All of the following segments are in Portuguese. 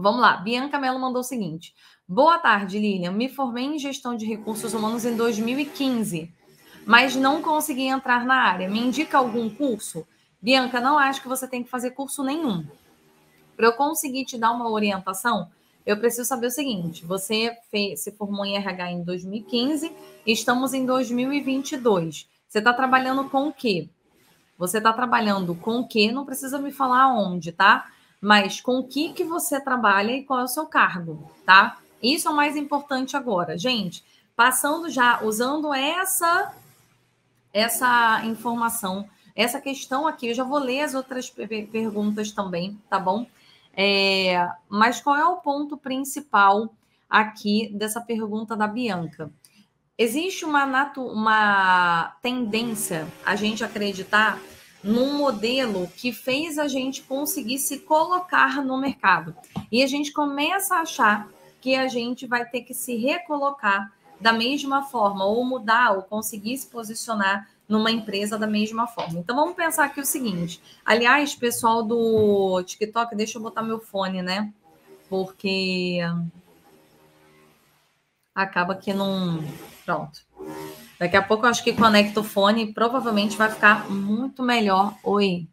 Vamos lá. Bianca Mello mandou o seguinte. Boa tarde, Lilian. Me formei em gestão de recursos humanos em 2015, mas não consegui entrar na área. Me indica algum curso? Bianca, não acho que você tem que fazer curso nenhum. Para eu conseguir te dar uma orientação, eu preciso saber o seguinte: você se formou em RH em 2015, estamos em 2022. Você está trabalhando com o quê? Você está trabalhando com o quê? Não precisa me falar onde, tá? Mas com o que você trabalha e qual é o seu cargo, tá? Isso é o mais importante agora. Gente, passando já, usando essa informação, essa questão aqui, eu já vou ler as outras perguntas também, tá bom? Mas qual é o ponto principal aqui dessa pergunta da Bianca? Existe uma tendência a gente acreditar num modelo que fez a gente conseguir se colocar no mercado. E a gente começa a achar que a gente vai ter que se recolocar da mesma forma, ou mudar, ou conseguir se posicionar numa empresa da mesma forma. Então, vamos pensar aqui o seguinte. Aliás, pessoal do TikTok, deixa eu botar meu fone, né? Porque acaba que não... Pronto. Daqui a pouco eu acho que conecta o fone e provavelmente vai ficar muito melhor. Oi,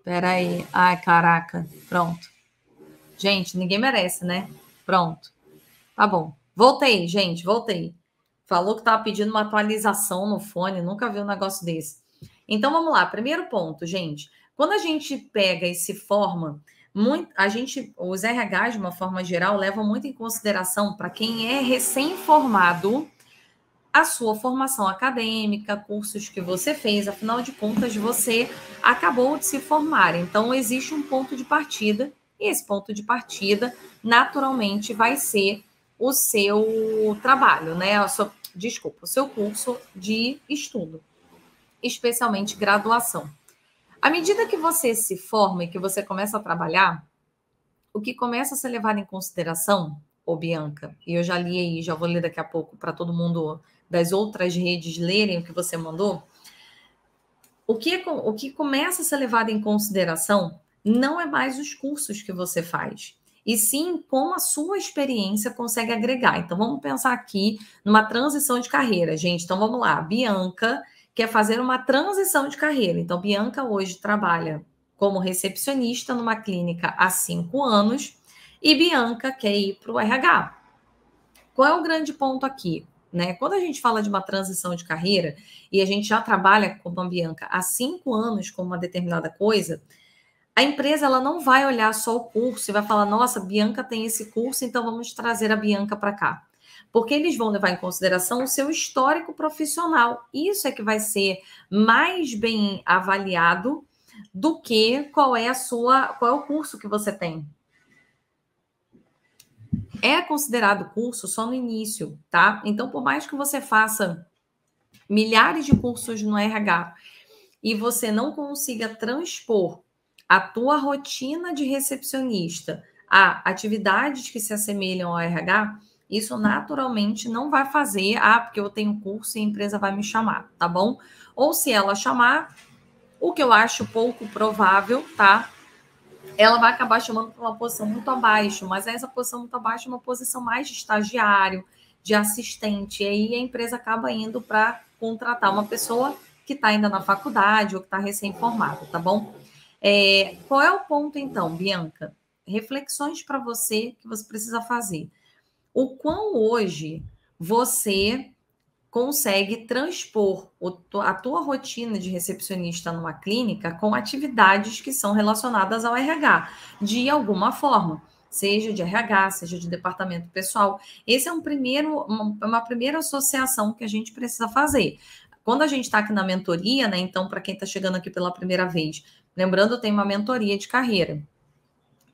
peraí. Ai, caraca. Pronto. Gente, ninguém merece, né? Pronto. Tá bom. Voltei, gente, voltei. Falou que estava pedindo uma atualização no fone, nunca vi um negócio desse. Então, vamos lá. Primeiro ponto, gente. Quando a gente pega e se forma, os RHs, de uma forma geral, levam muito em consideração para quem é recém-formado a sua formação acadêmica, cursos que você fez, afinal de contas, você acabou de se formar. Então, existe um ponto de partida, e esse ponto de partida, naturalmente, vai ser o seu trabalho, né? O seu curso de estudo, especialmente graduação. À medida que você se forma e que você começa a trabalhar, o que começa a ser levado em consideração, Bianca, e eu já li aí, já vou ler daqui a pouco para todo mundo das outras redes lerem o que você mandou, o que começa a ser levado em consideração não é mais os cursos que você faz, e sim como a sua experiência consegue agregar. Então, vamos pensar aqui numa transição de carreira, gente. Então, vamos lá. Bianca quer fazer uma transição de carreira. Então, Bianca hoje trabalha como recepcionista numa clínica há 5 anos e Bianca quer ir para o RH. Qual é o grande ponto aqui? Né? Quando a gente fala de uma transição de carreira e a gente já trabalha como a Bianca há 5 anos com uma determinada coisa, a empresa ela não vai olhar só o curso e vai falar, nossa, Bianca tem esse curso, então vamos trazer a Bianca para cá. Porque eles vão levar em consideração o seu histórico profissional. Isso é que vai ser mais bem avaliado do que qual é o curso que você tem. É considerado curso só no início, tá? Então, por mais que você faça milhares de cursos no RH e você não consiga transpor a tua rotina de recepcionista a atividades que se assemelham ao RH, isso naturalmente não vai fazer, porque eu tenho curso e a empresa vai me chamar, tá bom? Ou se ela chamar, o que eu acho pouco provável, tá? Ela vai acabar chamando para uma posição muito abaixo, mas essa posição muito abaixo é uma posição mais de estagiário, de assistente, e aí a empresa acaba indo para contratar uma pessoa que está ainda na faculdade ou que está recém-formada, tá bom? Qual é o ponto, então, Bianca? Reflexões para você que você precisa fazer. O quão hoje você consegue transpor a tua rotina de recepcionista numa clínica com atividades que são relacionadas ao RH, de alguma forma, seja de RH, seja de departamento pessoal. Esse é uma primeira associação que a gente precisa fazer. Quando a gente está aqui na mentoria, né? Então, para quem está chegando aqui pela primeira vez, lembrando, tem uma mentoria de carreira,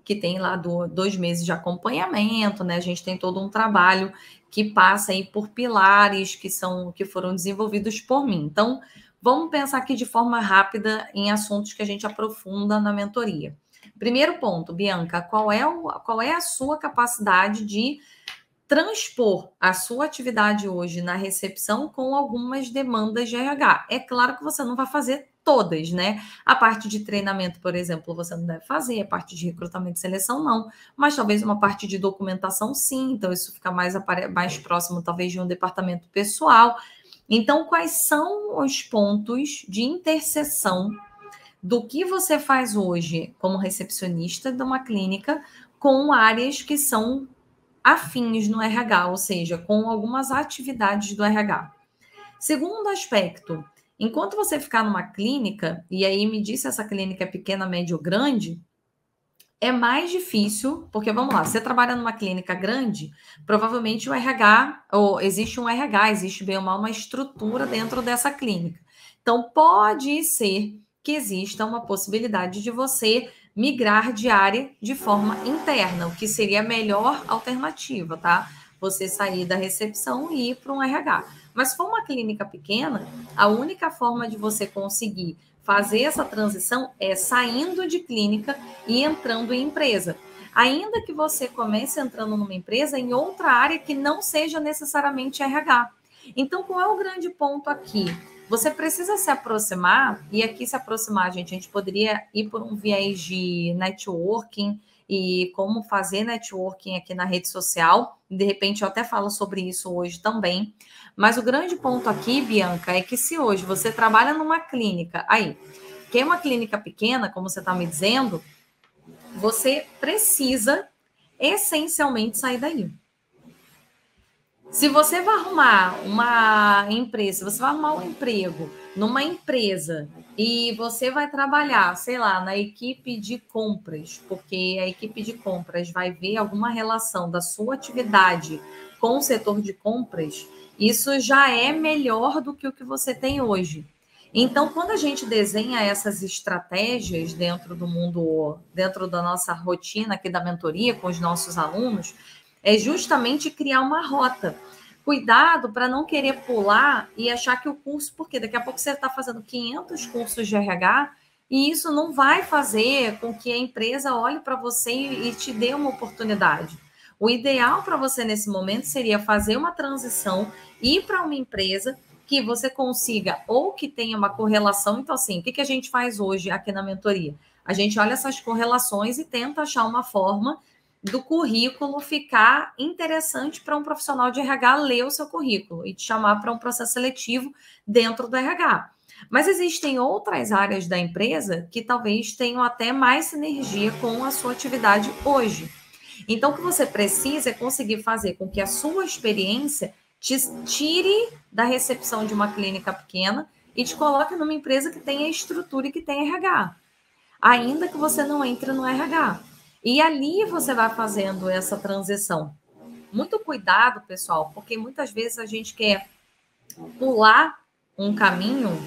que tem lá 2 meses de acompanhamento, né? A gente tem todo um trabalho que passa aí por pilares que foram desenvolvidos por mim. Então, vamos pensar aqui de forma rápida em assuntos que a gente aprofunda na mentoria. Primeiro ponto, Bianca, qual é a sua capacidade de transpor a sua atividade hoje na recepção com algumas demandas de RH? É claro que você não vai fazer todas, né? A parte de treinamento, por exemplo, você não deve fazer, a parte de recrutamento e seleção não, mas talvez uma parte de documentação sim, então isso fica mais próximo talvez de um departamento pessoal. Então, quais são os pontos de interseção do que você faz hoje como recepcionista de uma clínica com áreas que são afins no RH, ou seja, com algumas atividades do RH? Segundo aspecto, enquanto você ficar numa clínica, e aí me diz se essa clínica é pequena, média ou grande, é mais difícil, porque vamos lá, você trabalha numa clínica grande, provavelmente o RH, ou existe um RH, existe bem ou mal uma estrutura dentro dessa clínica. Então, pode ser que exista uma possibilidade de você migrar de área de forma interna, o que seria a melhor alternativa, tá? Você sair da recepção e ir para um RH. Mas se for uma clínica pequena, a única forma de você conseguir fazer essa transição é saindo de clínica e entrando em empresa. Ainda que você comece entrando numa empresa em outra área que não seja necessariamente RH. Então, qual é o grande ponto aqui? Você precisa se aproximar, e aqui se aproximar, gente, a gente poderia ir por um viés de networking e como fazer networking aqui na rede social. De repente, eu até falo sobre isso hoje também. Mas o grande ponto aqui, Bianca, é que se hoje você trabalha numa clínica, aí, que é uma clínica pequena, como você está me dizendo, você precisa essencialmente sair daí. Se você vai arrumar uma empresa, você vai arrumar um emprego numa empresa e você vai trabalhar, sei lá, na equipe de compras, porque a equipe de compras vai ver alguma relação da sua atividade com o setor de compras, isso já é melhor do que o que você tem hoje. Então, quando a gente desenha essas estratégias dentro do mundo, dentro da nossa rotina aqui da mentoria com os nossos alunos, é justamente criar uma rota. Cuidado para não querer pular e achar que o curso, porque daqui a pouco você está fazendo 500 cursos de RH e isso não vai fazer com que a empresa olhe para você e te dê uma oportunidade. O ideal para você nesse momento seria fazer uma transição, ir para uma empresa que você consiga ou que tenha uma correlação. Então, assim, o que a gente faz hoje aqui na mentoria? A gente olha essas correlações e tenta achar uma forma do currículo ficar interessante para um profissional de RH ler o seu currículo e te chamar para um processo seletivo dentro do RH. Mas existem outras áreas da empresa que talvez tenham até mais sinergia com a sua atividade hoje. Então, o que você precisa é conseguir fazer com que a sua experiência te tire da recepção de uma clínica pequena e te coloque numa empresa que tenha estrutura e que tenha RH, ainda que você não entre no RH. E ali você vai fazendo essa transição. Muito cuidado, pessoal, porque muitas vezes a gente quer pular um caminho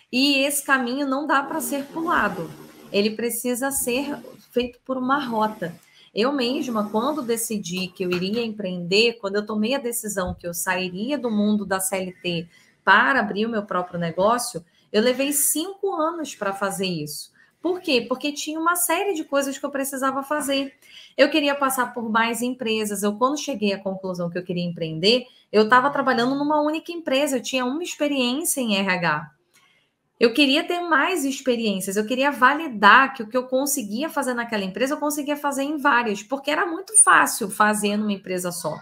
e esse caminho não dá para ser pulado. Ele precisa ser feito por uma rota. Eu mesma, quando decidi que eu iria empreender, quando eu tomei a decisão que eu sairia do mundo da CLT para abrir o meu próprio negócio, eu levei 5 anos para fazer isso. Por quê? Porque tinha uma série de coisas que eu precisava fazer. Eu queria passar por mais empresas. Eu, quando cheguei à conclusão que eu queria empreender, eu estava trabalhando numa única empresa, eu tinha uma experiência em RH. Eu queria ter mais experiências, eu queria validar que o que eu conseguia fazer naquela empresa, eu conseguia fazer em várias, porque era muito fácil fazer numa empresa só.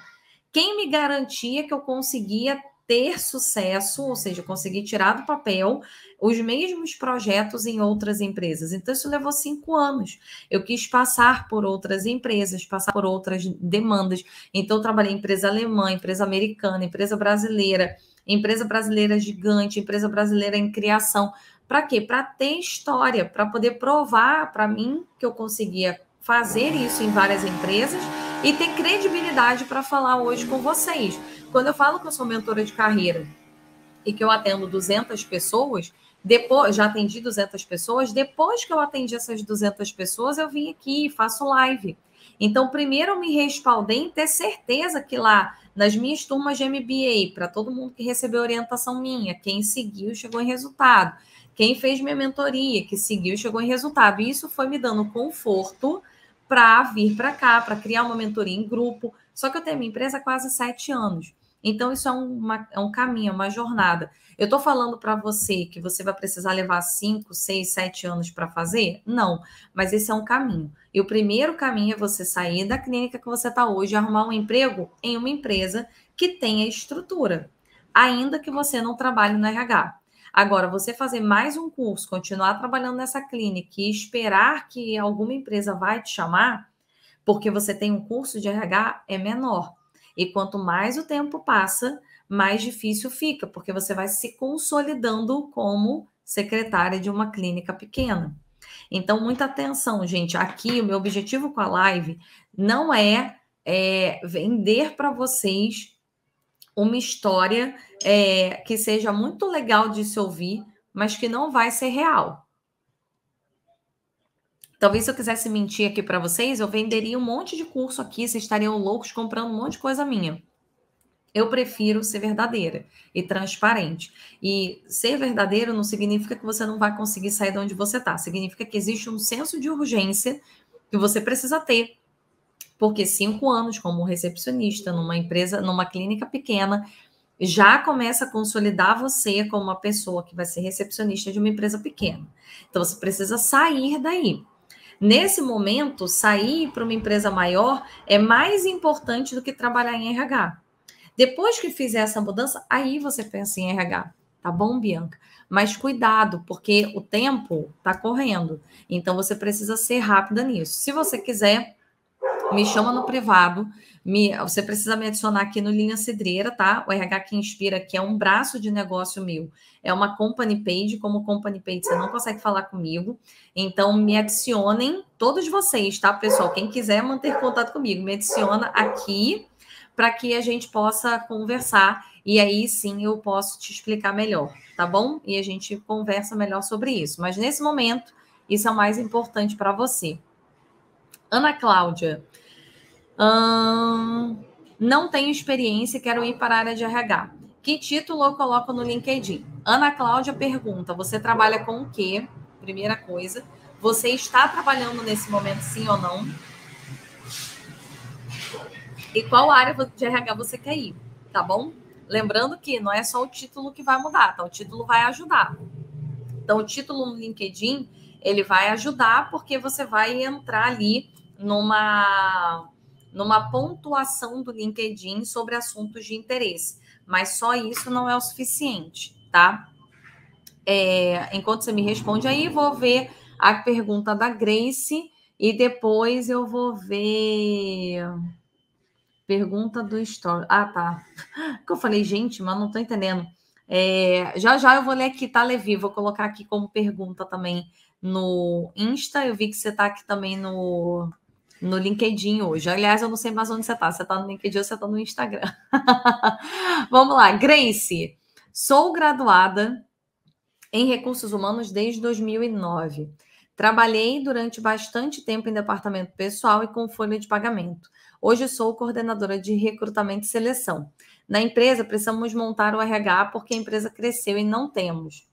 Quem me garantia que eu conseguia ter sucesso, ou seja, conseguir tirar do papel os mesmos projetos em outras empresas? Então, isso levou 5 anos. Eu quis passar por outras empresas, passar por outras demandas. Então, eu trabalhei em empresa alemã, empresa americana, empresa brasileira gigante, empresa brasileira em criação. Para quê? Para ter história, para poder provar para mim que eu conseguia fazer isso em várias empresas e ter credibilidade para falar hoje com vocês. Quando eu falo que eu sou mentora de carreira e que eu atendo 200 pessoas, depois já atendi 200 pessoas, depois que eu atendi essas 200 pessoas, eu vim aqui e faço live. Então, primeiro eu me respaldei em ter certeza que lá, nas minhas turmas de MBA, para todo mundo que recebeu orientação minha, quem seguiu chegou em resultado. Quem fez minha mentoria, que seguiu chegou em resultado. E isso foi me dando conforto para vir para cá, para criar uma mentoria em grupo. Só que eu tenho minha empresa há quase 7 anos. Então, isso é um caminho, é uma jornada. Eu estou falando para você que você vai precisar levar 5, 6, 7 anos para fazer? Não, mas esse é um caminho. E o primeiro caminho é você sair da clínica que você está hoje e arrumar um emprego em uma empresa que tenha estrutura, ainda que você não trabalhe no RH. Agora, você fazer mais um curso, continuar trabalhando nessa clínica e esperar que alguma empresa vai te chamar, porque você tem um curso de RH, é menor. E quanto mais o tempo passa, mais difícil fica, porque você vai se consolidando como secretária de uma clínica pequena. Então, muita atenção, gente. Aqui, o meu objetivo com a live não é vender para vocês uma história que seja muito legal de se ouvir, mas que não vai ser real. Talvez se eu quisesse mentir aqui para vocês, eu venderia um monte de curso aqui, vocês estariam loucos comprando um monte de coisa minha. Eu prefiro ser verdadeira e transparente. E ser verdadeiro não significa que você não vai conseguir sair de onde você está. Significa que existe um senso de urgência que você precisa ter. Porque 5 anos como recepcionista numa empresa, numa clínica pequena, já começa a consolidar você como uma pessoa que vai ser recepcionista de uma empresa pequena. Então, você precisa sair daí. Nesse momento, sair para uma empresa maior é mais importante do que trabalhar em RH. Depois que fizer essa mudança, aí você pensa em RH. Tá bom, Bianca? Mas cuidado, porque o tempo está correndo. Então, você precisa ser rápida nisso. Se você quiser, me chama no privado. Você precisa me adicionar aqui no Linha Cidreira, tá? O RH que Inspira, que é um braço de negócio meu. É uma company page. Como company page, você não consegue falar comigo. Então, me adicionem, todos vocês, tá, pessoal? Quem quiser manter contato comigo, me adiciona aqui para que a gente possa conversar. E aí, sim, eu posso te explicar melhor, tá bom? E a gente conversa melhor sobre isso. Mas, nesse momento, isso é o mais importante para você. Ana Cláudia. Não tenho experiência e quero ir para a área de RH. Que título eu coloco no LinkedIn? Ana Cláudia pergunta, você trabalha com o quê? Primeira coisa. Você está trabalhando nesse momento, sim ou não? E qual área de RH você quer ir, tá bom? Lembrando que não é só o título que vai mudar, tá? O título vai ajudar. Então, o título no LinkedIn, ele vai ajudar porque você vai entrar ali numa pontuação do LinkedIn sobre assuntos de interesse. Mas só isso não é o suficiente, tá? Enquanto você me responde aí, vou ver a pergunta da Grace e depois eu vou ver pergunta do Story. Ah, tá. Que eu falei, gente, mas não tô entendendo. Já eu vou ler aqui, tá, Levi? Vou colocar aqui como pergunta também no Insta. Eu vi que você tá aqui também no LinkedIn hoje. Aliás, eu não sei mais onde você tá. Você tá no LinkedIn ou você tá no Instagram? Vamos lá. Grace, sou graduada em Recursos Humanos desde 2009. Trabalhei durante bastante tempo em departamento pessoal e com folha de pagamento. Hoje sou coordenadora de recrutamento e seleção. Na empresa, precisamos montar o RH porque a empresa cresceu e não temos.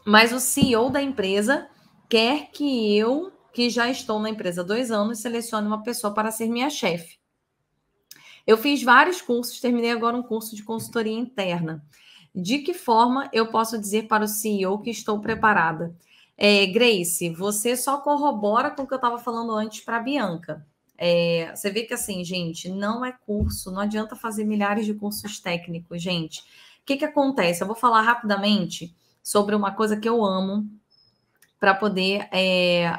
Mas o CEO da empresa quer que eu, que já estou na empresa há 2 anos, selecione uma pessoa para ser minha chefe. Eu fiz vários cursos, terminei agora um curso de consultoria interna. De que forma eu posso dizer para o CEO que estou preparada? Grace, você só corrobora com o que eu estava falando antes para a Bianca. Você vê que assim, gente, não é curso, não adianta fazer milhares de cursos técnicos, gente. O que acontece? Eu vou falar rapidamente sobre uma coisa que eu amo para poder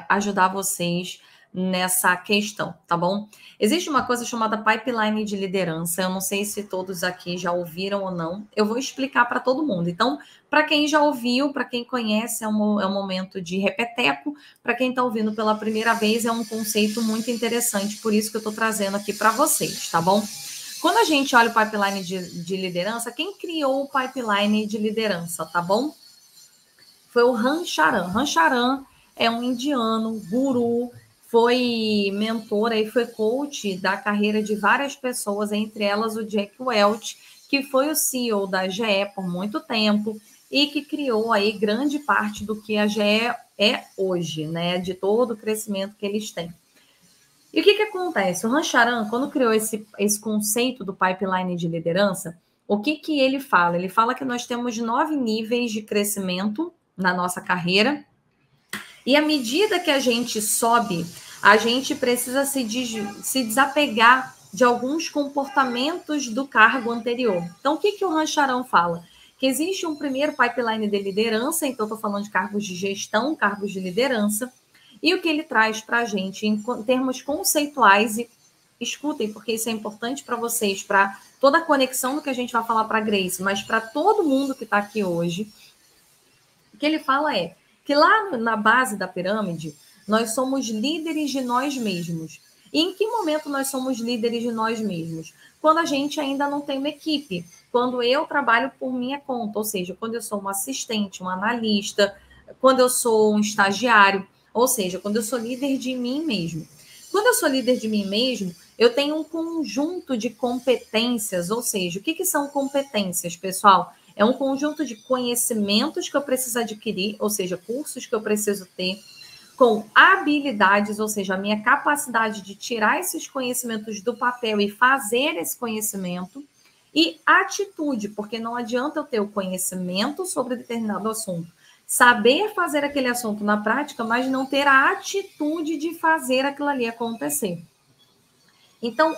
ajudar vocês nessa questão, tá bom? Existe uma coisa chamada pipeline de liderança. Eu não sei se todos aqui já ouviram ou não. Eu vou explicar para todo mundo. Então, para quem já ouviu, para quem conhece, é um momento de repeteco. Para quem está ouvindo pela primeira vez, é um conceito muito interessante. Por isso que eu estou trazendo aqui para vocês, tá bom? Quando a gente olha o pipeline de liderança, quem criou o pipeline de liderança, tá bom? Foi o Ram Charan. Ram Charan é um indiano, guru, foi mentor e foi coach da carreira de várias pessoas, entre elas o Jack Welch, que foi o CEO da GE por muito tempo e que criou aí grande parte do que a GE é hoje, né? De todo o crescimento que eles têm. E o que acontece? O Rancharan, quando criou esse conceito do pipeline de liderança, o que ele fala? Ele fala que nós temos 9 níveis de crescimento na nossa carreira, e à medida que a gente sobe, a gente precisa se desapegar de alguns comportamentos do cargo anterior. Então, o que o Rancharan fala? Que existe um primeiro pipeline de liderança, então estou falando de cargos de gestão, cargos de liderança, e o que ele traz para a gente em termos conceituais, e escutem, porque isso é importante para vocês, para toda a conexão do que a gente vai falar para a Grace, mas para todo mundo que está aqui hoje, o que ele fala é que lá na base da pirâmide, nós somos líderes de nós mesmos. E em que momento nós somos líderes de nós mesmos? Quando a gente ainda não tem uma equipe, quando eu trabalho por minha conta, ou seja, quando eu sou um assistente, um analista, quando eu sou um estagiário, ou seja, quando eu sou líder de mim mesmo. Quando eu sou líder de mim mesmo, eu tenho um conjunto de competências, ou seja, o que são competências, pessoal? É um conjunto de conhecimentos que eu preciso adquirir, ou seja, cursos que eu preciso ter, com habilidades, ou seja, a minha capacidade de tirar esses conhecimentos do papel e fazer esse conhecimento, e atitude, porque não adianta eu ter o conhecimento sobre determinado assunto, saber fazer aquele assunto na prática, mas não ter a atitude de fazer aquilo ali acontecer. Então,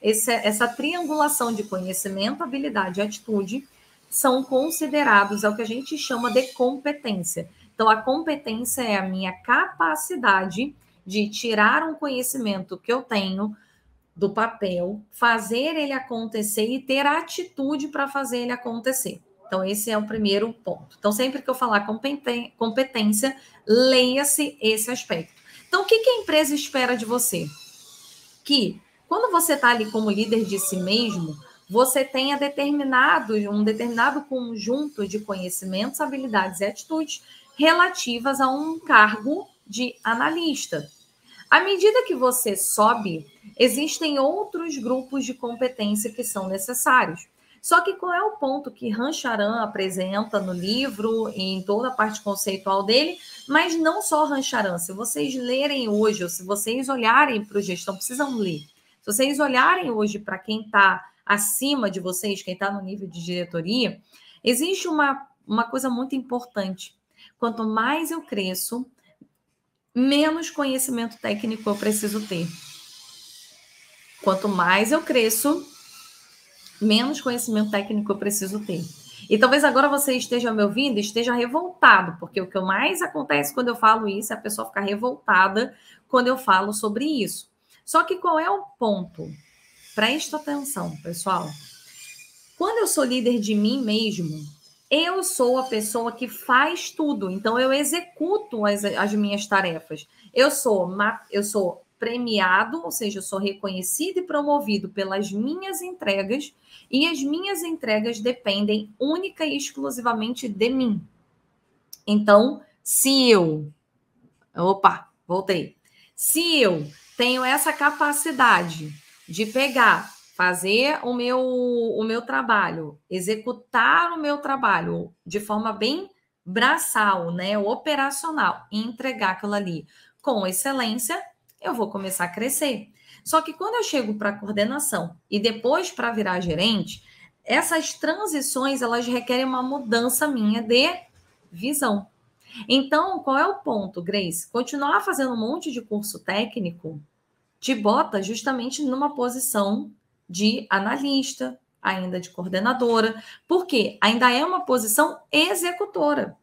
essa triangulação de conhecimento, habilidade e atitude são considerados, é o que a gente chama de competência. Então, a competência é a minha capacidade de tirar um conhecimento que eu tenho do papel, fazer ele acontecer e ter a atitude para fazer ele acontecer. Então, esse é o primeiro ponto. Então, sempre que eu falar competência, leia-se esse aspecto. Então, o que a empresa espera de você? Que, quando você está ali como líder de si mesmo, você tenha um determinado conjunto de conhecimentos, habilidades e atitudes relativas a um cargo de analista. À medida que você sobe, existem outros grupos de competência que são necessários. Só que qual é o ponto que Rancharan apresenta no livro e em toda a parte conceitual dele, mas não só Rancharan. Se vocês lerem hoje, ou se vocês olharem para o gestão, precisam ler. Se vocês olharem hoje para quem está acima de vocês, quem está no nível de diretoria, existe uma coisa muito importante. Quanto mais eu cresço, menos conhecimento técnico eu preciso ter. Quanto mais eu cresço, menos conhecimento técnico eu preciso ter. E talvez agora você esteja me ouvindo e esteja revoltado, porque o que mais acontece quando eu falo isso é a pessoa ficar revoltada quando eu falo sobre isso. Só que qual é o ponto? Presta atenção, pessoal. Quando eu sou líder de mim mesmo, eu sou a pessoa que faz tudo. Então, eu executo as minhas tarefas. Eu sou premiado, ou seja, eu sou reconhecido e promovido pelas minhas entregas, e as minhas entregas dependem única e exclusivamente de mim. Então, se eu tenho essa capacidade de pegar, fazer o meu trabalho, executar o meu trabalho de forma bem braçal, né, operacional, e entregar aquilo ali com excelência, eu vou começar a crescer. Só que quando eu chego para a coordenação e depois para virar gerente, essas transições, elas requerem uma mudança minha de visão. Então, qual é o ponto, Grace? Continuar fazendo um monte de curso técnico te bota justamente numa posição de analista, ainda de coordenadora, porque ainda é uma posição executora.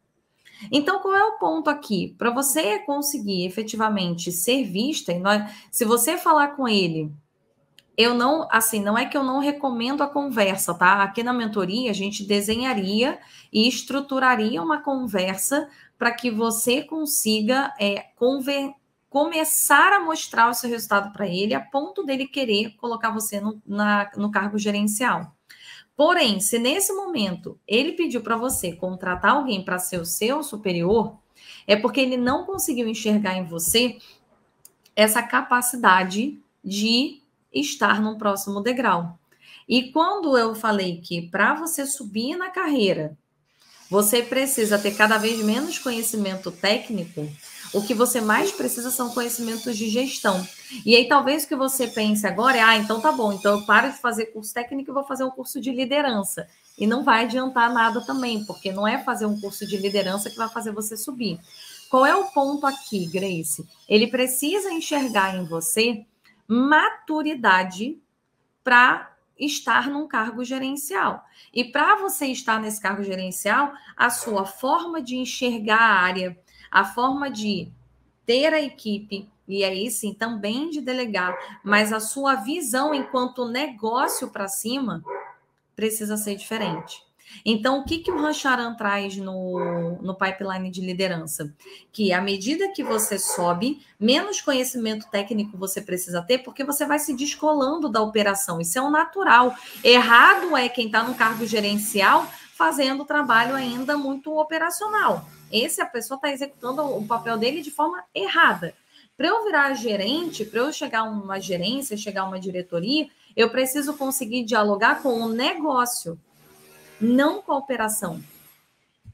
Então, qual é o ponto aqui? Para você conseguir efetivamente ser vista, se você falar com ele, não é que eu não recomendo a conversa, tá? Aqui na mentoria, a gente desenharia e estruturaria uma conversa para que você consiga começar a mostrar o seu resultado para ele, a ponto dele querer colocar você no cargo gerencial. Porém, se nesse momento ele pediu para você contratar alguém para ser o seu superior, é porque ele não conseguiu enxergar em você essa capacidade de estar no próximo degrau. E quando eu falei que para você subir na carreira, Você precisa ter cada vez menos conhecimento técnico. O que você mais precisa são conhecimentos de gestão. E aí, talvez o que você pense agora é, então tá bom, então eu paro de fazer curso técnico e vou fazer um curso de liderança. E não vai adiantar nada também, porque não é fazer um curso de liderança que vai fazer você subir. Qual é o ponto aqui, Grace? Ele precisa enxergar em você maturidade para estar num cargo gerencial. E para você estar nesse cargo gerencial, a sua forma de enxergar a área, a forma de ter a equipe, e aí sim também de delegar, mas a sua visão enquanto negócio para cima precisa ser diferente. Então, o que o Rancharan traz no pipeline de liderança? Que à medida que você sobe, menos conhecimento técnico você precisa ter, porque você vai se descolando da operação. Isso é um natural. Errado é quem está no cargo gerencial fazendo trabalho ainda muito operacional. A pessoa está executando o papel dele de forma errada. Para eu virar gerente, para eu chegar a uma gerência, chegar a uma diretoria, eu preciso conseguir dialogar com o negócio, não com a operação.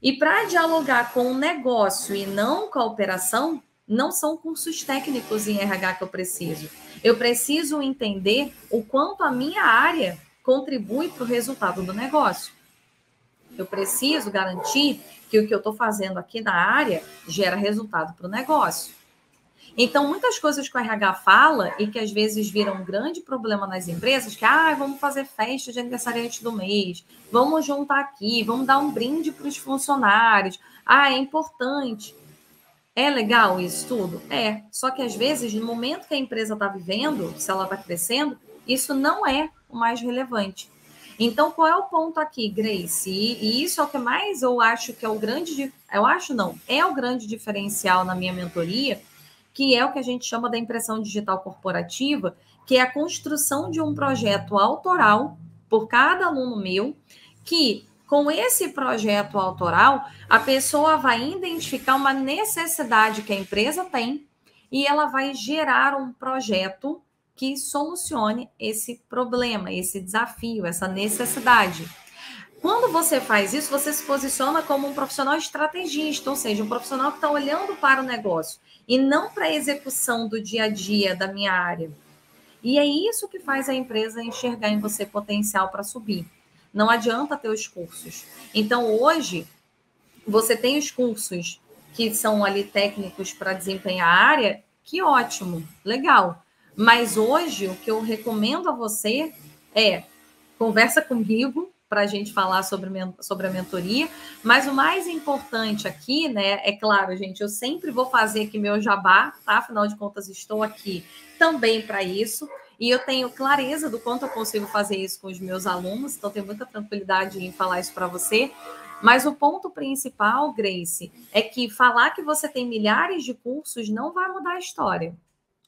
E para dialogar com o negócio e não com a operação, não são cursos técnicos em RH que eu preciso. Eu preciso entender o quanto a minha área contribui para o resultado do negócio. Eu preciso garantir que o que eu estou fazendo aqui na área gera resultado para o negócio. Então, muitas coisas que o RH fala e que às vezes viram um grande problema nas empresas, que vamos fazer festa de aniversariante do mês, vamos juntar aqui, vamos dar um brinde para os funcionários. É importante. É legal isso tudo? É. Só que às vezes, no momento que a empresa está vivendo, se ela está crescendo, isso não é o mais relevante. Então, qual é o ponto aqui, Grace? E isso é o que mais eu acho que é o grande... Eu acho não, é o grande diferencial na minha mentoria, que é o que a gente chama da impressão digital corporativa, que é a construção de um projeto autoral por cada aluno meu, que com esse projeto autoral, a pessoa vai identificar uma necessidade que a empresa tem e ela vai gerar um projeto que solucione esse problema, esse desafio, essa necessidade. Quando você faz isso, você se posiciona como um profissional estrategista, ou seja, um profissional que está olhando para o negócio e não para a execução do dia a dia da minha área. E é isso que faz a empresa enxergar em você potencial para subir. Não adianta ter os cursos. Então, hoje, você tem os cursos que são ali técnicos para desempenhar a área, que ótimo, legal. Mas hoje, o que eu recomendo a você é conversa comigo para a gente falar sobre a mentoria, mas o mais importante aqui, né, é claro, gente, eu sempre vou fazer aqui meu jabá, tá? Afinal de contas, estou aqui também para isso, e eu tenho clareza do quanto eu consigo fazer isso com os meus alunos, então tenho muita tranquilidade em falar isso para você. Mas o ponto principal, Grace, é que falar que você tem milhares de cursos não vai mudar a história.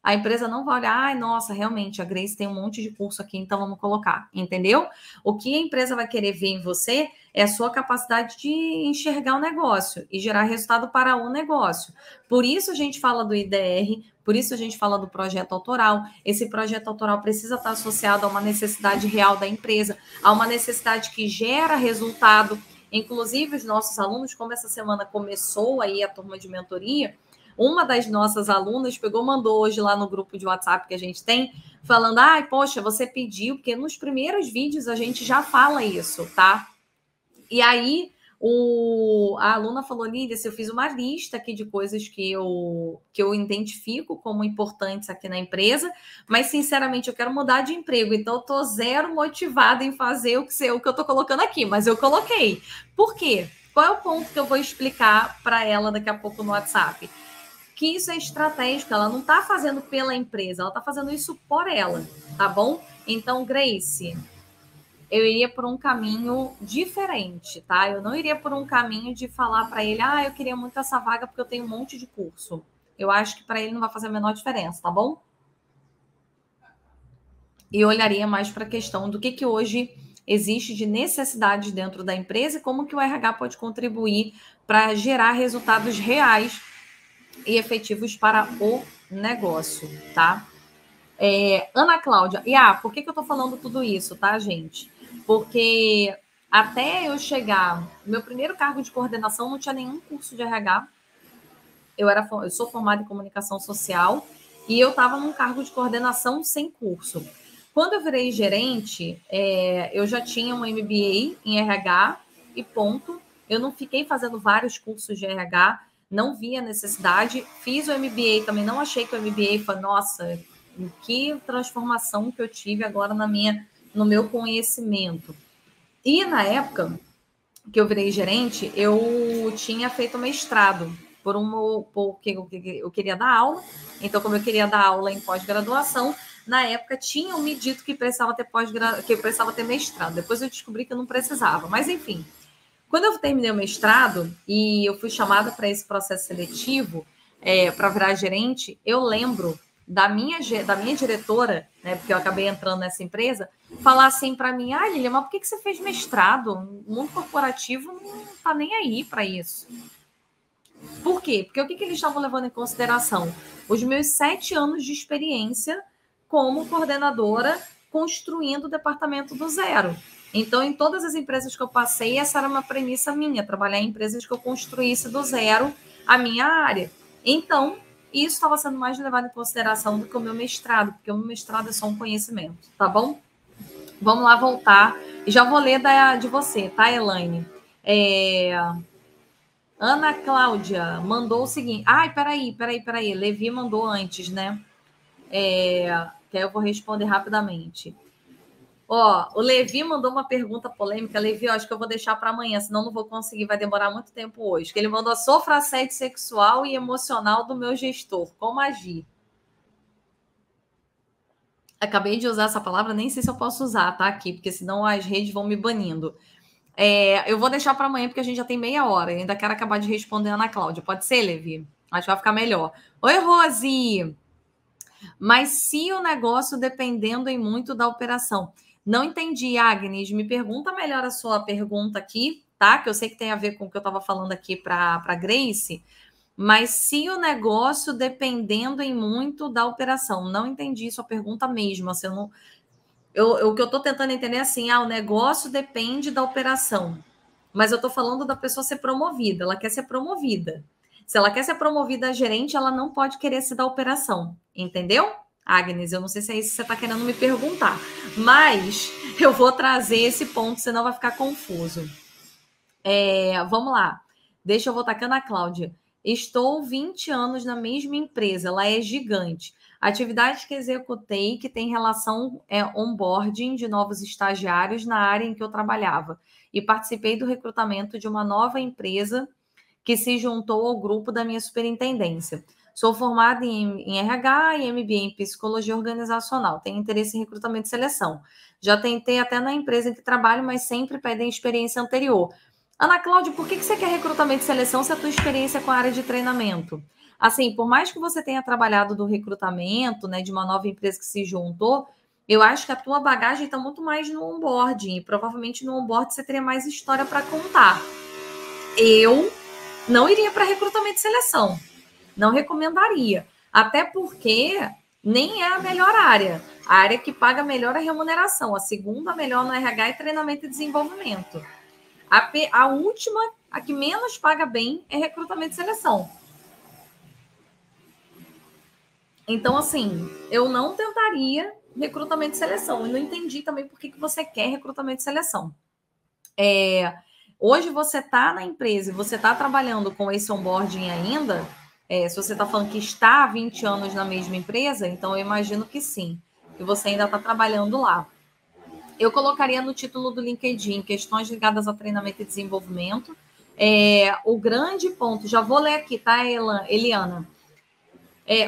A empresa não vai olhar, nossa, realmente, a Grace tem um monte de curso aqui, então vamos colocar, entendeu? O que a empresa vai querer ver em você é a sua capacidade de enxergar o negócio e gerar resultado para o negócio. Por isso a gente fala do IDR, por isso a gente fala do projeto autoral. Esse projeto autoral precisa estar associado a uma necessidade real da empresa, a uma necessidade que gera resultado. Inclusive, os nossos alunos, como essa semana começou aí a turma de mentoria, uma das nossas alunas mandou hoje lá no grupo de WhatsApp que a gente tem, falando, poxa, você pediu, porque nos primeiros vídeos a gente já fala isso, tá? E aí, a aluna falou, Lídia, eu fiz uma lista aqui de coisas que eu identifico como importantes aqui na empresa, mas, sinceramente, eu quero mudar de emprego, então eu tô zero motivada em fazer o que eu tô colocando aqui, mas eu coloquei. Por quê? Qual é o ponto que eu vou explicar para ela daqui a pouco no WhatsApp? Que isso é estratégico, ela não está fazendo pela empresa, ela está fazendo isso por ela, tá bom? Então, Grace, eu iria por um caminho diferente, tá? Eu não iria por um caminho de falar para ele, eu queria muito essa vaga porque eu tenho um monte de curso. Eu acho que para ele não vai fazer a menor diferença, tá bom? E eu olharia mais para a questão do que hoje existe de necessidade dentro da empresa e como que o RH pode contribuir para gerar resultados reais e efetivos para o negócio, tá? Ana Cláudia, por que eu tô falando tudo isso, tá, gente? Porque Até eu chegar, meu primeiro cargo de coordenação não tinha nenhum curso de RH. Eu sou formada em comunicação social e eu estava num cargo de coordenação sem curso. Quando eu virei gerente, eu já tinha um MBA em RH e ponto. Eu não fiquei fazendo vários cursos de RH, não vi a necessidade. Fiz o MBA também, não achei que o MBA foi, nossa, que transformação que eu tive agora no meu conhecimento. E na época que eu virei gerente, eu tinha feito mestrado porque eu queria dar aula. Então, como eu queria dar aula em pós-graduação, na época tinham me dito que precisava ter mestrado. Depois eu descobri que eu não precisava. Mas enfim, quando eu terminei o mestrado e eu fui chamada para esse processo seletivo para virar gerente, eu lembro da minha diretora, né, porque eu acabei entrando nessa empresa, falar assim para mim: Lilian, mas por que você fez mestrado? O mundo corporativo não está nem aí para isso. Por quê? Porque o que eles estavam levando em consideração? Os meus 7 anos de experiência como coordenadora construindo o departamento do zero. Então, em todas as empresas que eu passei, essa era uma premissa minha, trabalhar em empresas que eu construísse do zero a minha área. Então, isso estava sendo mais levado em consideração do que o meu mestrado, porque o meu mestrado é só um conhecimento, tá bom? Vamos lá voltar. E já vou ler de você, tá, Elaine? Ana Cláudia mandou o seguinte. Peraí. Levi mandou antes, né? Que aí eu vou responder rapidamente. O Levi mandou uma pergunta polêmica. Levi, eu acho que eu vou deixar para amanhã, senão não vou conseguir, vai demorar muito tempo hoje. Que ele mandou: sofro assédio sexual e emocional do meu gestor. Como agir? Acabei de usar essa palavra, nem sei se eu posso usar, tá? Aqui, porque senão as redes vão me banindo. Eu vou deixar para amanhã, porque a gente já tem meia hora. Eu ainda quero acabar de responder a Ana Cláudia. Pode ser, Levi? Acho que vai ficar melhor. Oi, Rose! Mas se o negócio dependendo em muito da operação. Não entendi, Agnes. Me pergunta melhor a sua pergunta aqui, tá? Que eu sei que tem a ver com o que eu estava falando aqui para Grace. Mas se o negócio dependendo em muito da operação. Não entendi sua pergunta mesmo. Assim, o que eu estou tentando entender é assim: o negócio depende da operação. Mas eu estou falando da pessoa ser promovida. Ela quer ser promovida. Se ela quer ser promovida a gerente, ela não pode querer se dar operação. Entendeu? Agnes, eu não sei se é isso que você está querendo me perguntar. Mas eu vou trazer esse ponto, senão vai ficar confuso. Vamos lá. Deixa eu voltar aqui na Cláudia. Estou 20 anos na mesma empresa. Ela é gigante. Atividades que executei que tem relação onboarding de novos estagiários na área em que eu trabalhava. E participei do recrutamento de uma nova empresa que se juntou ao grupo da minha superintendência. Sou formada em RH e MBA em Psicologia Organizacional. Tenho interesse em recrutamento e seleção. Já tentei até na empresa em que trabalho, mas sempre pedem experiência anterior. Ana Cláudia, por que você quer recrutamento e seleção se a tua experiência é com a área de treinamento? Assim, por mais que você tenha trabalhado do recrutamento, né, de uma nova empresa que se juntou, eu acho que a tua bagagem está muito mais no onboarding. E provavelmente no onboarding você teria mais história para contar. Eu não iria para recrutamento e seleção. Não recomendaria. Até porque nem é a melhor área. A área que paga melhor é a remuneração. A segunda melhor no RH é treinamento e desenvolvimento. A última, a que menos paga bem, é recrutamento e seleção. Então, assim, eu não tentaria recrutamento e seleção. Eu não entendi também por que você quer recrutamento e seleção. Hoje você está na empresa e você está trabalhando com esse onboarding ainda, se você está falando que está há 20 anos na mesma empresa, então eu imagino que sim, que você ainda está trabalhando lá. Eu colocaria no título do LinkedIn questões ligadas a treinamento e desenvolvimento. O grande ponto, já vou ler aqui, tá, Eliana?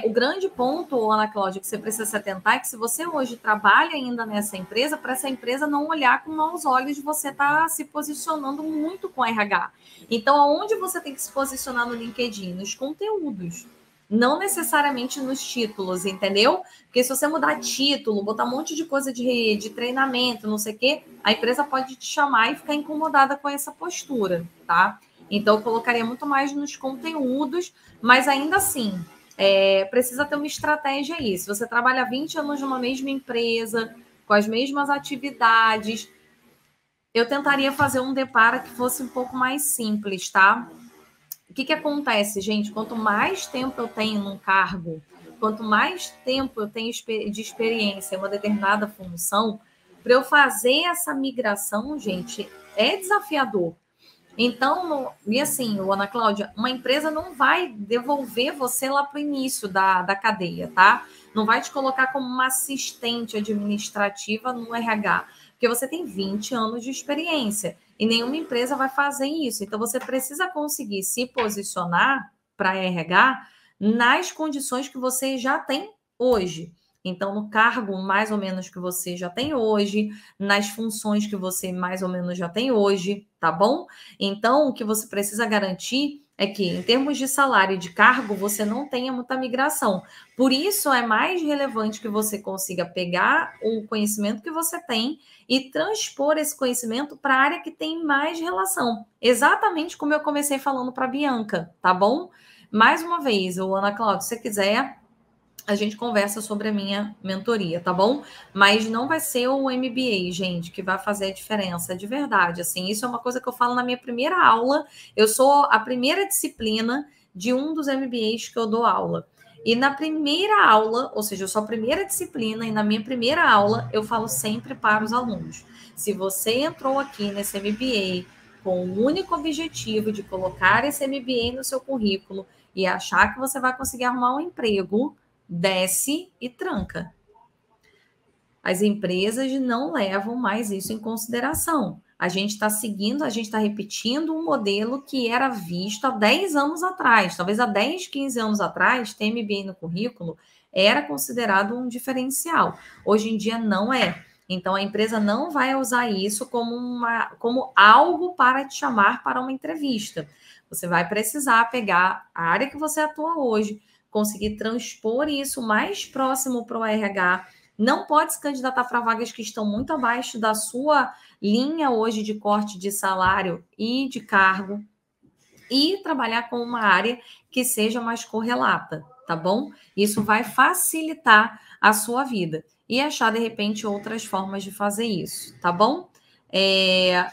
O grande ponto, Ana Cláudia, que você precisa se atentar é que se você hoje trabalha ainda nessa empresa, para essa empresa não olhar com maus olhos, você está se posicionando muito com RH. Então, aonde você tem que se posicionar no LinkedIn? Nos conteúdos. Não necessariamente nos títulos, entendeu? Porque se você mudar título, botar um monte de coisa de treinamento, não sei o quê, a empresa pode te chamar e ficar incomodada com essa postura, tá? Então, eu colocaria muito mais nos conteúdos, mas ainda assim, precisa ter uma estratégia aí. Se você trabalha 20 anos numa mesma empresa, com as mesmas atividades, eu tentaria fazer um depara que fosse um pouco mais simples, tá? O que acontece, gente? Quanto mais tempo eu tenho num cargo, quanto mais tempo eu tenho de experiência em uma determinada função, para eu fazer essa migração, gente, é desafiador. Então, e assim, Ana Cláudia, uma empresa não vai devolver você lá para o início da cadeia, tá? Não vai te colocar como uma assistente administrativa no RH, porque você tem 20 anos de experiência e nenhuma empresa vai fazer isso. Então, você precisa conseguir se posicionar para RH nas condições que você já tem hoje. Então, no cargo mais ou menos que você já tem hoje, nas funções que você mais ou menos já tem hoje, tá bom? Então, o que você precisa garantir é que, em termos de salário e de cargo, você não tenha muita migração. Por isso, é mais relevante que você consiga pegar o conhecimento que você tem e transpor esse conhecimento para a área que tem mais relação. Exatamente como eu comecei falando para a Bianca, tá bom? Mais uma vez, Ana Cláudia, se você quiser, a gente conversa sobre a minha mentoria, tá bom? Mas não vai ser o MBA, gente, que vai fazer a diferença de verdade. Assim, isso é uma coisa que eu falo na minha primeira aula. Eu sou a primeira disciplina de um dos MBAs que eu dou aula. E na primeira aula, ou seja, eu sou a primeira disciplina, e na minha primeira aula eu falo sempre para os alunos: se você entrou aqui nesse MBA com o único objetivo de colocar esse MBA no seu currículo e achar que você vai conseguir arrumar um emprego, desce e tranca. As empresas não levam mais isso em consideração. A gente está seguindo, a gente está repetindo um modelo que era visto há 10 anos atrás. Talvez há 10, 15 anos atrás, ter MBA no currículo era considerado um diferencial. Hoje em dia não é. Então, a empresa não vai usar isso como algo para te chamar para uma entrevista. Você vai precisar pegar a área que você atua hoje, conseguir transpor isso mais próximo para o RH. Não pode se candidatar para vagas que estão muito abaixo da sua linha hoje de corte de salário e de cargo, e trabalhar com uma área que seja mais correlata, tá bom? Isso vai facilitar a sua vida e achar, de repente, outras formas de fazer isso, tá bom?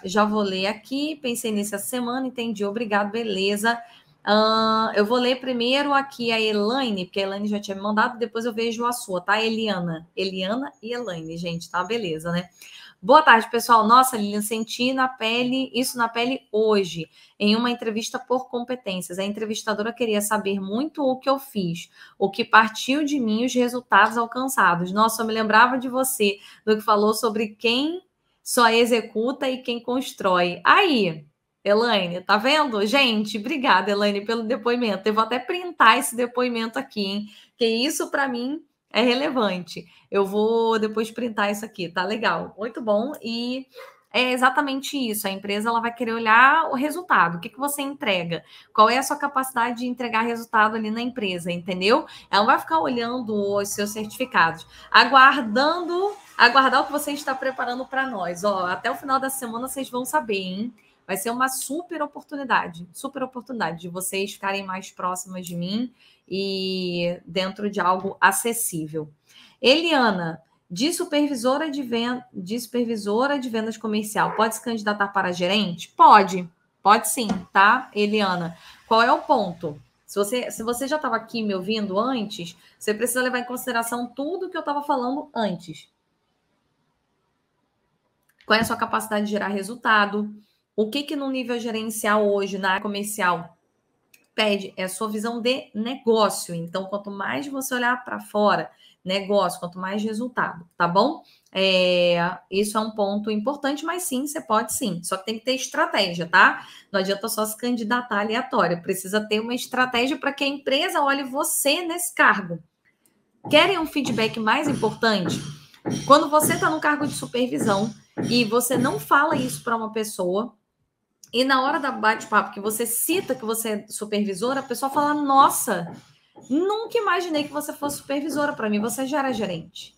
Já vou ler aqui, pensei nisso essa semana, entendi, obrigado, beleza. Eu vou ler primeiro aqui a Elaine, porque a Elaine já tinha me mandado, depois eu vejo a sua, tá? Eliana e Elaine, gente, tá? Beleza, né? Boa tarde, pessoal. Nossa, Lilian, senti isso na pele hoje, em uma entrevista por competências. A entrevistadora queria saber muito o que eu fiz, o que partiu de mim, os resultados alcançados. Nossa, eu me lembrava de você, do que falou sobre quem só executa e quem constrói. Aí, Elaine, tá vendo? Gente, obrigada, Elaine, pelo depoimento. Eu vou até printar esse depoimento aqui, hein? Que isso, para mim, é relevante. Eu vou depois printar isso aqui, tá legal. Muito bom. E é exatamente isso. A empresa ela vai querer olhar o resultado. O que você entrega? Qual é a sua capacidade de entregar resultado ali na empresa, entendeu? Ela não vai ficar olhando os seus certificados, aguardar o que você está preparando para nós. Ó, até o final da semana vocês vão saber, hein? Vai ser uma super oportunidade de vocês ficarem mais próximas de mim e dentro de algo acessível. Eliana, de supervisora de vendas comercial, pode se candidatar para gerente? Pode sim, tá, Eliana? Qual é o ponto? Se você já estava aqui me ouvindo antes, você precisa levar em consideração tudo que eu estava falando antes. Qual é a sua capacidade de gerar resultado? O que no nível gerencial hoje, na área comercial, pede? É a sua visão de negócio. Então, quanto mais você olhar para fora, negócio, quanto mais resultado, tá bom? Isso é um ponto importante, mas sim, você pode sim. Só que tem que ter estratégia, tá? Não adianta só se candidatar aleatório. Precisa ter uma estratégia para que a empresa olhe você nesse cargo. Querem um feedback mais importante? Quando você está no cargo de supervisão e você não fala isso para uma pessoa, e na hora da bate-papo que você cita que você é supervisora, a pessoa fala: nossa, nunca imaginei que você fosse supervisora, para mim você já era gerente.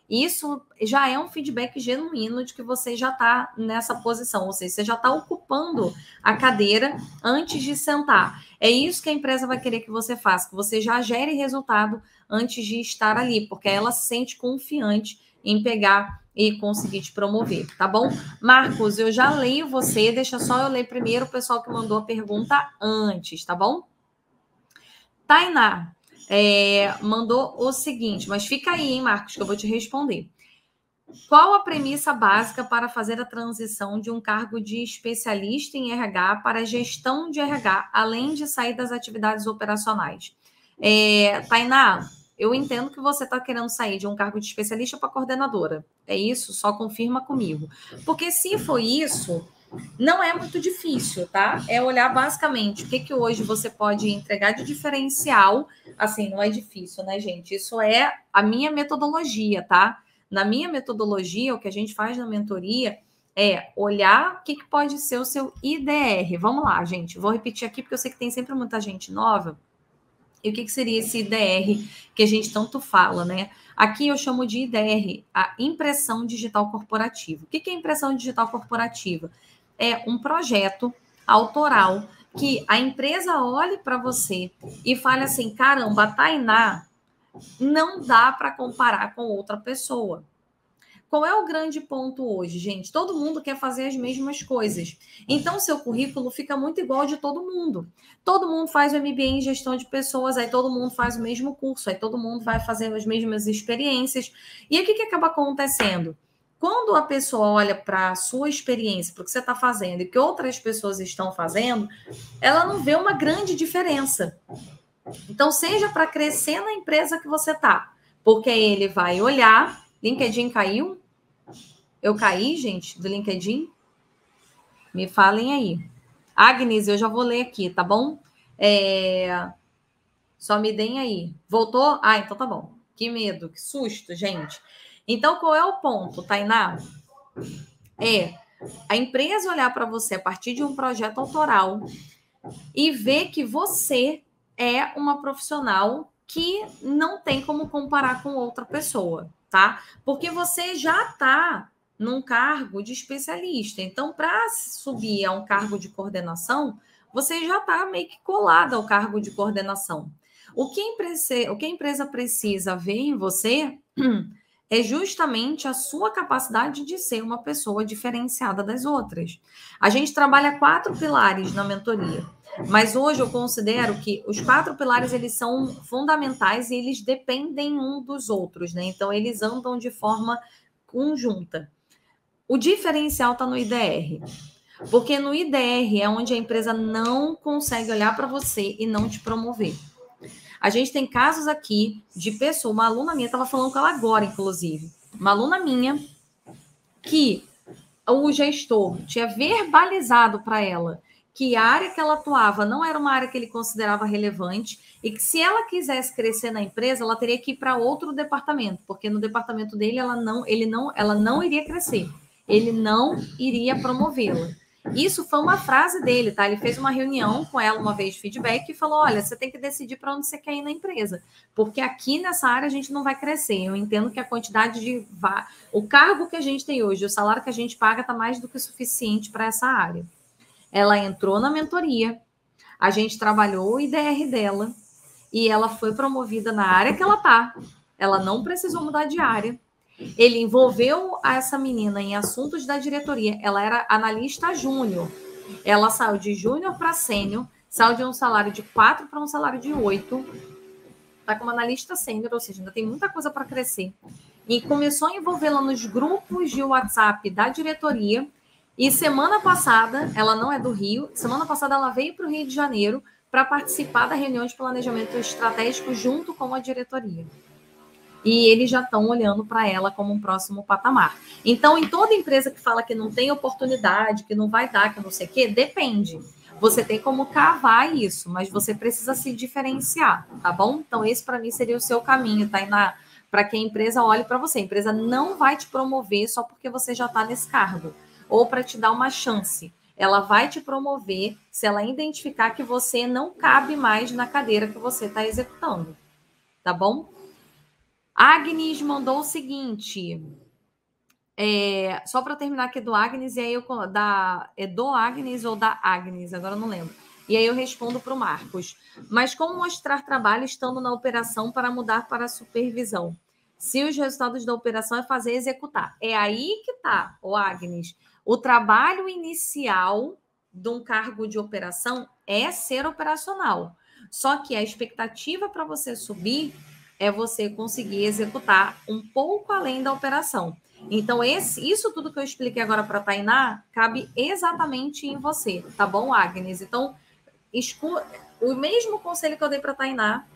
Isso já é um feedback genuíno de que você já está nessa posição, ou seja, você já está ocupando a cadeira antes de sentar. É isso que a empresa vai querer que você faça, que você já gere resultado antes de estar ali, porque ela se sente confiante em pegar e conseguir te promover, tá bom? Marcos, eu já leio você, deixa só eu ler primeiro o pessoal que mandou a pergunta antes, tá bom? Tainá mandou o seguinte, mas fica aí, hein, Marcos, que eu vou te responder. Qual a premissa básica para fazer a transição de um cargo de especialista em RH para gestão de RH, além de sair das atividades operacionais? Tainá, eu entendo que você está querendo sair de um cargo de especialista para coordenadora. É isso? Só confirma comigo. Porque se for isso, não é muito difícil, tá? É olhar basicamente o que hoje você pode entregar de diferencial. Assim, não é difícil, né, gente? Isso é a minha metodologia, tá? Na minha metodologia, o que a gente faz na mentoria é olhar o que pode ser o seu IDR. Vamos lá, gente. Vou repetir aqui, porque eu sei que tem sempre muita gente nova. E o que seria esse IDR que a gente tanto fala, né? Aqui eu chamo de IDR, a impressão digital corporativa. O que é impressão digital corporativa? É um projeto autoral que a empresa olhe para você e fale assim, caramba, a Tainá não dá para comparar com outra pessoa. Qual é o grande ponto hoje, gente? Todo mundo quer fazer as mesmas coisas. Então, seu currículo fica muito igual de todo mundo. Todo mundo faz o MBA em gestão de pessoas, aí todo mundo faz o mesmo curso, aí todo mundo vai fazer as mesmas experiências. E aí, o que acaba acontecendo? Quando a pessoa olha para a sua experiência, para o que você está fazendo e que outras pessoas estão fazendo, ela não vê uma grande diferença. Então, seja para crescer na empresa que você está, porque ele vai olhar. LinkedIn caiu? Eu caí, gente, do LinkedIn? Me falem aí. Agnes, eu já vou ler aqui, tá bom? Só me deem aí. Voltou? Ah, então tá bom. Que medo, que susto, gente. Então, qual é o ponto, Tainá? A empresa olhar para você a partir de um projeto autoral e ver que você é uma profissional que não tem como comparar com outra pessoa, tá? Porque você já está num cargo de especialista. Então, para subir a um cargo de coordenação, você já está meio que colada ao cargo de coordenação. O que a empresa precisa ver em você é justamente a sua capacidade de ser uma pessoa diferenciada das outras. A gente trabalha 4 pilares na mentoria. Mas hoje eu considero que os 4 pilares eles são fundamentais e eles dependem um dos outros, né? Então eles andam de forma conjunta. O diferencial está no IDR, porque no IDR é onde a empresa não consegue olhar para você e não te promover. A gente tem casos aqui de pessoa, uma aluna minha estava falando com ela agora, inclusive, uma aluna minha que o gestor tinha verbalizado para ela que a área que ela atuava não era uma área que ele considerava relevante e que se ela quisesse crescer na empresa, ela teria que ir para outro departamento, porque no departamento dele ela não iria crescer, ele não iria promovê-la. Isso foi uma frase dele, tá? Ele fez uma reunião com ela uma vez de feedback e falou: olha, você tem que decidir para onde você quer ir na empresa, porque aqui nessa área a gente não vai crescer. Eu entendo que a quantidade de o cargo que a gente tem hoje, o salário que a gente paga está mais do que suficiente para essa área. Ela entrou na mentoria, a gente trabalhou o IDR dela e ela foi promovida na área que ela está. Ela não precisou mudar de área. Ele envolveu essa menina em assuntos da diretoria. Ela era analista júnior. Ela saiu de júnior para sênior, saiu de um salário de 4 para um salário de 8. Está como analista sênior, ou seja, ainda tem muita coisa para crescer. E começou a envolvê-la nos grupos de WhatsApp da diretoria. E semana passada, ela não é do Rio, semana passada ela veio para o Rio de Janeiro para participar da reunião de planejamento estratégico junto com a diretoria. E eles já estão olhando para ela como um próximo patamar. Então, em toda empresa que fala que não tem oportunidade, que não vai dar, que não sei o quê, depende. Você tem como cavar isso, mas você precisa se diferenciar, tá bom? Então, esse para mim seria o seu caminho, tá? Para que a empresa olhe para você. A empresa não vai te promover só porque você já está nesse cargo, ou para te dar uma chance. Ela vai te promover se ela identificar que você não cabe mais na cadeira que você está executando, tá bom? Agnes mandou o seguinte, só para terminar aqui do Agnes, e aí é do Agnes ou da Agnes, agora eu não lembro. E aí eu respondo para o Marcos. Mas como mostrar trabalho estando na operação para mudar para a supervisão? Se os resultados da operação é fazer executar. É aí que está, ô Agnes. O trabalho inicial de um cargo de operação é ser operacional. Só que a expectativa para você subir é você conseguir executar um pouco além da operação. Então, isso tudo que eu expliquei agora para a Tainá cabe exatamente em você, tá bom, Agnes? Então, o mesmo conselho que eu dei para a Tainá,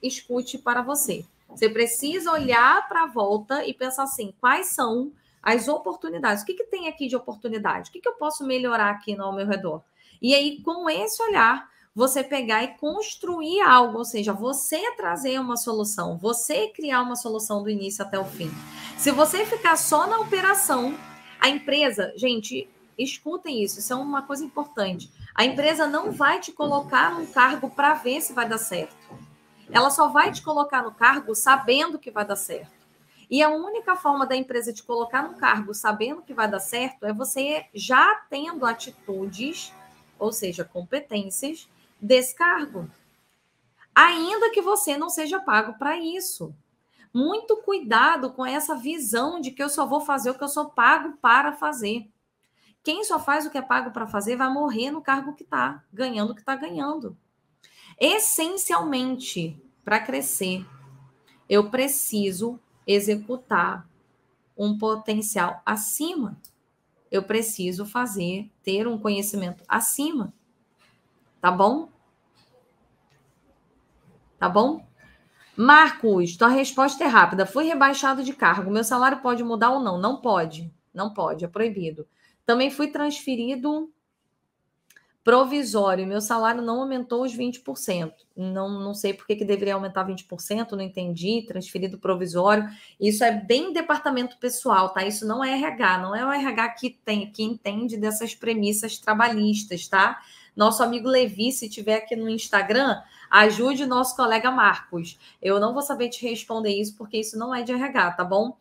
escute para você. Você precisa olhar para a volta e pensar assim, quais são as oportunidades? O que tem aqui de oportunidade? O que eu posso melhorar aqui ao meu redor? E aí, com esse olhar, você pegar e construir algo, ou seja, você trazer uma solução, você criar uma solução do início até o fim. Se você ficar só na operação, a empresa, gente, escutem isso é uma coisa importante. A empresa não vai te colocar num cargo para ver se vai dar certo. Ela só vai te colocar no cargo sabendo que vai dar certo. E a única forma da empresa te colocar no cargo sabendo que vai dar certo é você já tendo atitudes, ou seja, competências desse cargo. Ainda que você não seja pago para isso. Muito cuidado com essa visão de que eu só vou fazer o que eu sou pago para fazer. Quem só faz o que é pago para fazer vai morrer no cargo que está, ganhando o que está ganhando. Essencialmente, para crescer, eu preciso executar um potencial acima. Eu preciso ter um conhecimento acima. Tá bom? Tá bom? Marcos, tua resposta é rápida. Fui rebaixado de cargo. Meu salário pode mudar ou não? Não pode. Não pode, é proibido. Também fui transferido provisório. Meu salário não aumentou os 20%. Não sei por que deveria aumentar 20%, não entendi. Transferido provisório. Isso é bem departamento pessoal, tá? Isso não é RH, não é o RH que entende dessas premissas trabalhistas, tá? Nosso amigo Levi, se tiver aqui no Instagram, ajude o nosso colega Marcos. Eu não vou saber te responder isso, porque isso não é de RH, tá bom?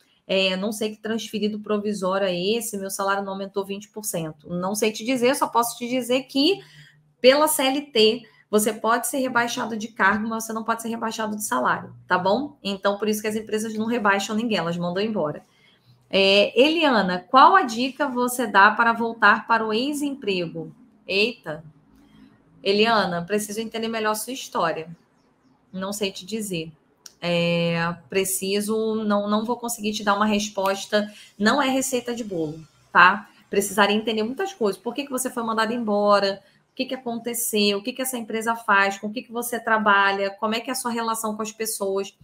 Não sei que transferido provisório é esse, meu salário não aumentou 20%. Não sei te dizer, só posso te dizer que pela CLT você pode ser rebaixado de cargo, mas você não pode ser rebaixado de salário, tá bom? Então, por isso que as empresas não rebaixam ninguém, elas mandam embora. Eliana, qual a dica você dá para voltar para o ex-emprego? Eita, Eliana, preciso entender melhor a sua história. Não sei te dizer. Não vou conseguir te dar uma resposta, não é receita de bolo, tá? Precisaria entender muitas coisas. Por que você foi mandado embora? O que aconteceu? O que essa empresa faz? Com o que você trabalha? Como é que é a sua relação com as pessoas?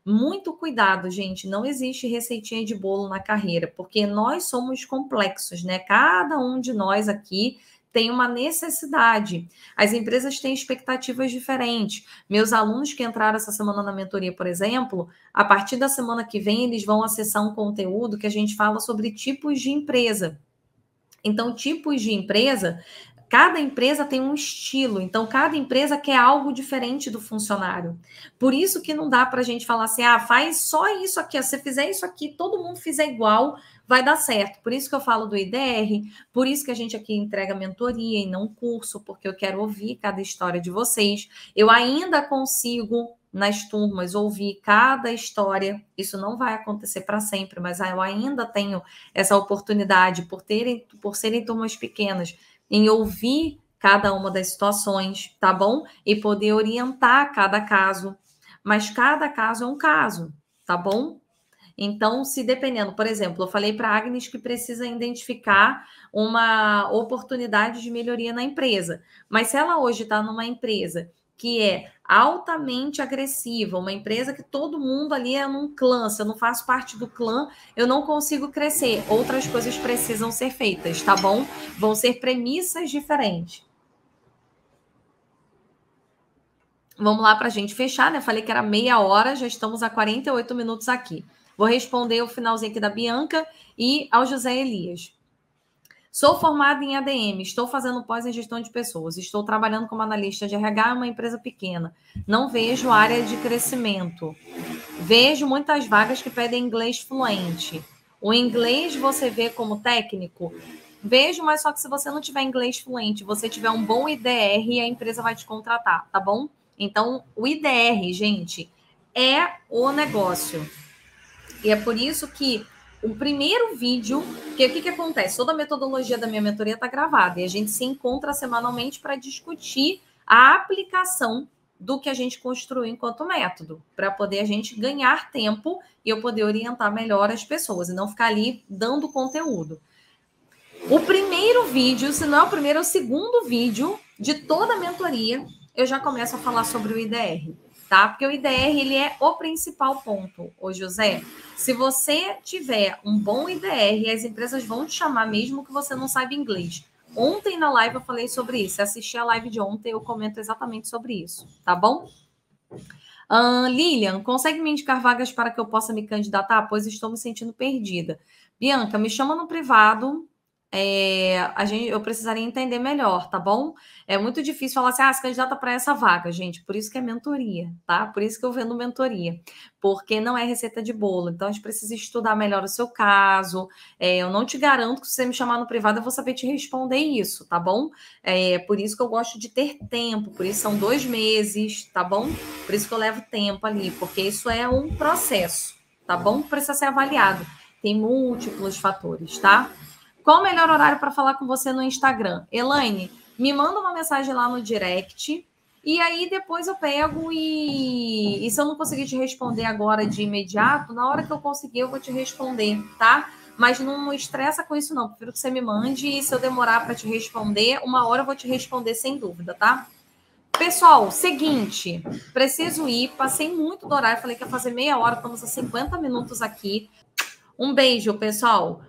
Muito cuidado, gente. Não existe receitinha de bolo na carreira, porque nós somos complexos, né? Cada um de nós aqui tem uma necessidade. As empresas têm expectativas diferentes. Meus alunos que entraram essa semana na mentoria, por exemplo, a partir da semana que vem, eles vão acessar um conteúdo que a gente fala sobre tipos de empresa. Então, tipos de empresa, cada empresa tem um estilo, então cada empresa quer algo diferente do funcionário. Por isso que não dá para a gente falar assim, faz só isso aqui, se você fizer isso aqui, todo mundo fizer igual, vai dar certo. Por isso que eu falo do IDR, por isso que a gente aqui entrega mentoria e não curso, porque eu quero ouvir cada história de vocês. Eu ainda consigo, nas turmas, ouvir cada história. Isso não vai acontecer para sempre, mas eu ainda tenho essa oportunidade, por serem turmas pequenas, em ouvir cada uma das situações, tá bom? E poder orientar cada caso. Mas cada caso é um caso, tá bom? Então, se dependendo, por exemplo, eu falei para a Agnes que precisa identificar uma oportunidade de melhoria na empresa. Mas se ela hoje está numa empresa que é altamente agressiva, uma empresa que todo mundo ali é num clã, se eu não faço parte do clã, eu não consigo crescer. Outras coisas precisam ser feitas, tá bom? Vão ser premissas diferentes. Vamos lá para a gente fechar, né? Falei que era meia hora, já estamos a 48 minutos aqui. Vou responder o finalzinho aqui da Bianca e ao José Elias. Sou formada em ADM, estou fazendo pós em gestão de pessoas, estou trabalhando como analista de RH em uma empresa pequena. Não vejo área de crescimento. Vejo muitas vagas que pedem inglês fluente. O inglês você vê como técnico? Vejo, mas só que se você não tiver inglês fluente, você tiver um bom IDR, a empresa vai te contratar, tá bom? Então, o IDR, gente, é o negócio. E é por isso que o primeiro vídeo, porque o que acontece? Toda a metodologia da minha mentoria está gravada e a gente se encontra semanalmente para discutir a aplicação do que a gente construiu enquanto método, para poder a gente ganhar tempo e eu poder orientar melhor as pessoas e não ficar ali dando conteúdo. O primeiro vídeo, se não é o primeiro, é o segundo vídeo de toda a mentoria, eu já começo a falar sobre o IDR, tá? Porque o IDR, ele é o principal ponto, ô José. Se você tiver um bom IDR, as empresas vão te chamar mesmo que você não saiba inglês. Ontem na live eu falei sobre isso. Assisti a live de ontem, eu comento exatamente sobre isso, tá bom? Lilian, consegue me indicar vagas para que eu possa me candidatar? Pois estou me sentindo perdida. Bianca, me chama no privado. Eu precisaria entender melhor, tá bom? É muito difícil falar assim, se candidata para essa vaga, gente. Por isso que é mentoria, tá? Por isso que eu vendo mentoria. Porque não é receita de bolo. Então, a gente precisa estudar melhor o seu caso. Eu não te garanto que se você me chamar no privado, eu vou saber te responder isso, tá bom? Por isso que eu gosto de ter tempo. Por isso são 2 meses, tá bom? Por isso que eu levo tempo ali. Porque isso é um processo, tá bom? Precisa ser avaliado. Tem múltiplos fatores, tá? Qual o melhor horário para falar com você no Instagram? Elaine, me manda uma mensagem lá no direct e aí depois eu pego e se eu não conseguir te responder agora de imediato, na hora que eu conseguir eu vou te responder, tá? Mas não estressa com isso não, prefiro que você me mande e se eu demorar para te responder, 1 hora eu vou te responder sem dúvida, tá? Pessoal, seguinte, preciso ir, passei muito do horário, falei que ia fazer meia hora, estamos a 50 minutos aqui. Um beijo, pessoal.